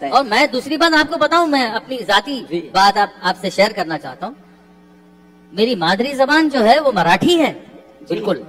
और मैं दूसरी बात आपको बताऊं, मैं अपनी जाती बात आपसे शेयर करना चाहता हूँ। मेरी मादरी जबान जो है वो मराठी है, बिल्कुल।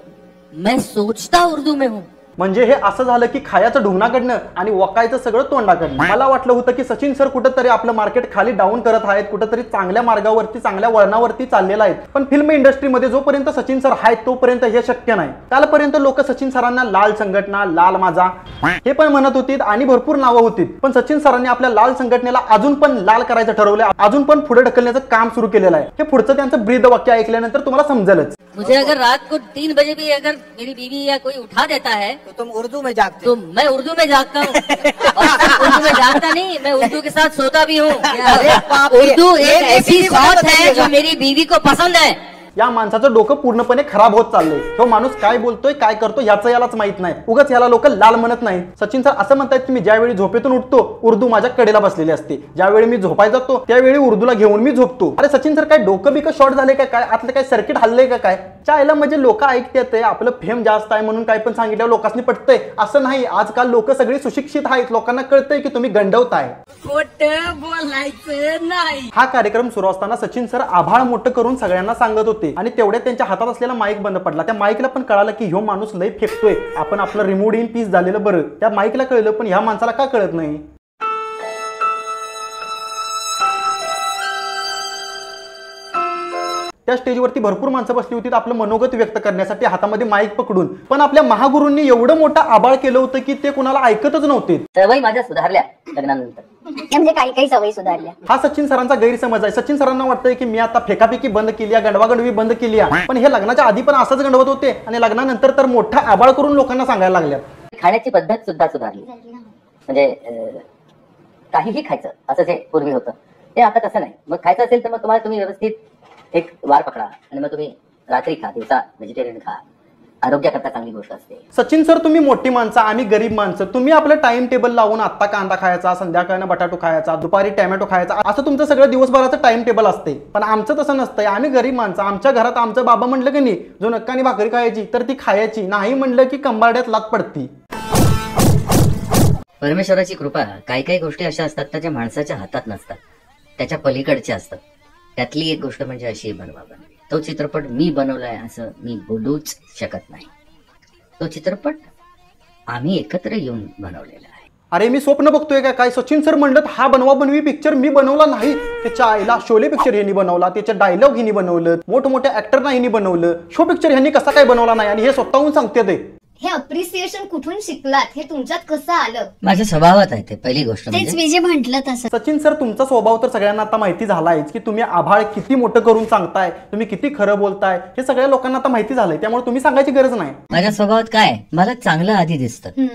मैं सोचता उर्दू में हूँ। म्हणजे हे असं झालं की खायचं ढुंगणाकडनं आणि वकायचं सगळं तोंडाकडनं। मला वाटलं होतं की सचिन सर कुठेतरी आपलं मार्केट खाली डाऊन करत आहेत, कुठेतरी चांगल्या मार्गावरती चांगल्या वळणावरती चाललेला आहेत, पण फिल्म इंडस्ट्रीमध्ये जोपर्यंत सचिन सर आहेत तोपर्यंत हे शक्य नाही। कालपर्यंत लोक सचिन सरांना लाल संघटना, लाल माझा हे पण म्हणत होती आणि भरपूर नावं होती, पण सचिन सरांनी आपल्या लाल संघटनेला अजून पण लाल करायचं ठरवलं, अजून पण पुढे ढकलण्याचं काम सुरू केलेलं आहे। हे पुढचं त्यांचं ब्रीद वाक्य ऐकल्यानंतर तुम्हाला समजेलच। मुझे अगर रात को 3 बजे भी अगर मेरी बीवी या कोई उठा देता है तो तुम उर्दू में जागते तो मैं उर्दू में जागता हूँ। और उर्दू में जागता नहीं, मैं उर्दू के साथ सोता भी हूँ। उर्दू एक ऐसी बात है जो मेरी बीवी को पसंद है। या माणसाचं डोकं पूर्णपणे खराब होत चाललंय। तो माणूस काय बोलतोय, काय करतो याचं यालाच माहित नाही। उगाच याला लोक लाल म्हणत नाही। सचिन सर असं म्हणतात की मी ज्यावेळी झोपेतून उठतो उर्दू माझ्या कडेला बसलेली असते, ज्यावेळी मी झोपाय जातो त्यावेळी उर्दूला घेऊन मी झोपतो। अरे सचिन सर काय डोकं बिकं शॉर्ट झाले का काय? आतलं काय सर्किट हल्लंय का काय? चायला म्हणजे लोक ऐकतात आपलं फेम जास्त आहे म्हणून काय पण सांगितलं लोकांनी पटतंय असं नाही। आजकाल लोक सगळी सुशिक्षित आहेत, लोकांना कळतंय की तुम्ही गंडवताय, खोटं बोलायचं नाही। हा कार्यक्रम सुरू असताना सचिन सर आभाळ मोठं करून सगळ्यांना सांगत होते आणि तेवढ्या त्यांच्या हातात असलेला माईक बंद पडला। त्या माईकला पण कळालं की ह्यो माणूस लय फेकतोय, आपण आपलं रिमोट इन पीस झालेलं बरं। त्या माईकला कळलं पण ह्या माणसाला का कळत नाही? त्या स्टेजवरती भरपूर माणसं बसली होती आपलं मनोगत व्यक्त करण्यासाठी हातामध्ये माईक पकडून, पण आपल्या महागुरूंनी एवढं मोठं आबाळ केलं होतं की ते कुणाला ऐकतच नव्हते। सवयी माझ्या सुधारल्या लग्नानंतर, म्हणजे काही सवयी सुधारल्या। हा सचिन सरांचा गैरसमज आहे। सचिन सरांना वाटतंय की मी आता फेकाफेकी बंद केली आहे, गंडवागंडवी बंद केली आहे, पण हे लग्नाच्या आधी पण असंच गंडवत होते आणि लग्नानंतर तर मोठा आबाळ करून लोकांना सांगायला लागल्यात। खाण्याची पद्धत सुद्धा सुधारली, म्हणजे काहीही खायचं असं जे पूर्वी होतं ते आता तसं नाही। मग खायचं असेल तर मग तुम्ही व्यवस्थित एक वार पकडा आणि मग तुम्ही रात्री खा, दिवसा व्हेजिटेरियन खा, आरोग्याकरता चांगली गोष्ट असते। सचिन सर तुम्ही मोठी माणसं, आम्ही गरीब माणसं, तुम्ही आपलं टाइम टेबल लावून आता कांदा खायचा, संध्याकाळनं बटाटो खायचा, दुपारी टोमॅटो खायचा, असं तुमचं सगळं दिवसभराचं टाइम टेबल असते। पण आमचं तसं नसतंय। आम्ही गरीब माणसं, आमच्या घरात आमचं बाबा म्हणलं की नाही जो नक्कानी भाकरी खायची तर ती खायची, नाही म्हणलं की कंबारड्यात लात पडती। परमेश्वराची कृपा, काही गोष्टी अशा असतात त्याच्या माणसाच्या हातात नसतात, त्याच्या पलीकडच्या असतात। त्यातली एक गोष्ट म्हणजे अशी बनवा बनवी। तो चित्रपट मी बनवलाय असं मी बोलूच शकत नाही। तो चित्रपट आम्ही एकत्र येऊन बनवलेला आहे। अरे मी स्वप्न बघतोय का काय? सचिन सर म्हणलं हा बनवा बनवी पिक्चर मी बनवला नाही, त्याच्या आईला शोले पिक्चर ह्यांनी बनवला, त्याचे डायलॉग ह्यांनी बनवलं, मोठमोठ्या ऍक्टरना ह्यांनी बनवलं, शो पिक्चर ह्यांनी कसा काय बनवला नाही आणि हे स्वतःहून सांगते ते। हे अप्रिसिएशन कुठून शिकलात? हे तुमच्यात कसं आलं? माझ्या स्वभावात आहे ते, पहिली गोष्ट तेच मी जे म्हटलं तसं। सचिन सर तुमचा स्वभाव तर सगळ्यांना आता माहिती झालाय की तुम्ही आभाळ किती मोठं करून सांगताय, तुम्ही किती खरं बोलताय हे सगळ्या लोकांना आता माहिती झालंय, त्यामुळे तुम्ही सांगायची गरज नाही। माझ्या स्वभावात काय, मला चांगलं आधी दिसतं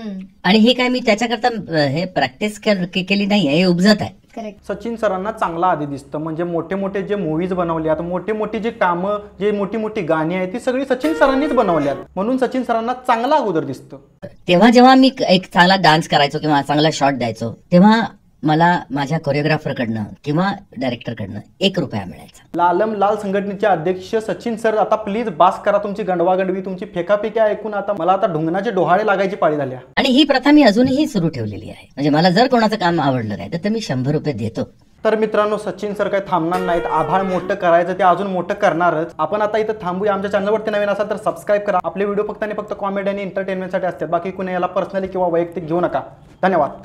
आणि हे काय मी त्याच्याकरता हे प्रॅक्टिस केली नाही, हे उपजत आहे। सचिन सरांना चांगला आधी दिसतं, म्हणजे मोठे मोठे जे मूवीज बनवल्यात, मोठे मोठी जे कामं, जे मोठी मोठी गाणी आहेत ती सगळी सचिन सरांनीच बनवल्यात, म्हणून सचिन सरांना चांगला अगोदर दिसतं। तेव्हा जेव्हा मी एक चांगला डान्स करायचो किंवा चांगला शॉट द्यायचो तेव्हा मला माझ्या कोरिओग्राफरकडनं किंवा डायरेक्टरकडनं ₹1 मिळायचा। लालम लाल संघटनेचे अध्यक्ष सचिन सर आता प्लीज बास करा तुमची गंडवागंडवी, तुमची फेकाफेकी ऐकून आता मला आता ढुंगणाचे डोहाळे लागायची पाळी झाल्या। आणि ही प्रथा मी अजूनही सुरू ठेवलेली आहे, म्हणजे मला जर कोणाचं काम आवडलं नाही तर मी ₹100 देतो। तर मित्रांनो सचिन सर काही थांबणार नाहीत, आभाळ मोठं करायचं ते अजून मोठं करणारच। आपण आता इथं थांबूया। आमच्या चॅनलवरती नवीन असाल तर सबस्क्राईब करा। आपले व्हिडिओ फक्त आणि फक्त कॉमेडी आणि एंटरटेनमेंटसाठी असतात, बाकी कुणी याला पर्सनली किंवा वैयक्तिक घेऊ नका। धन्यवाद।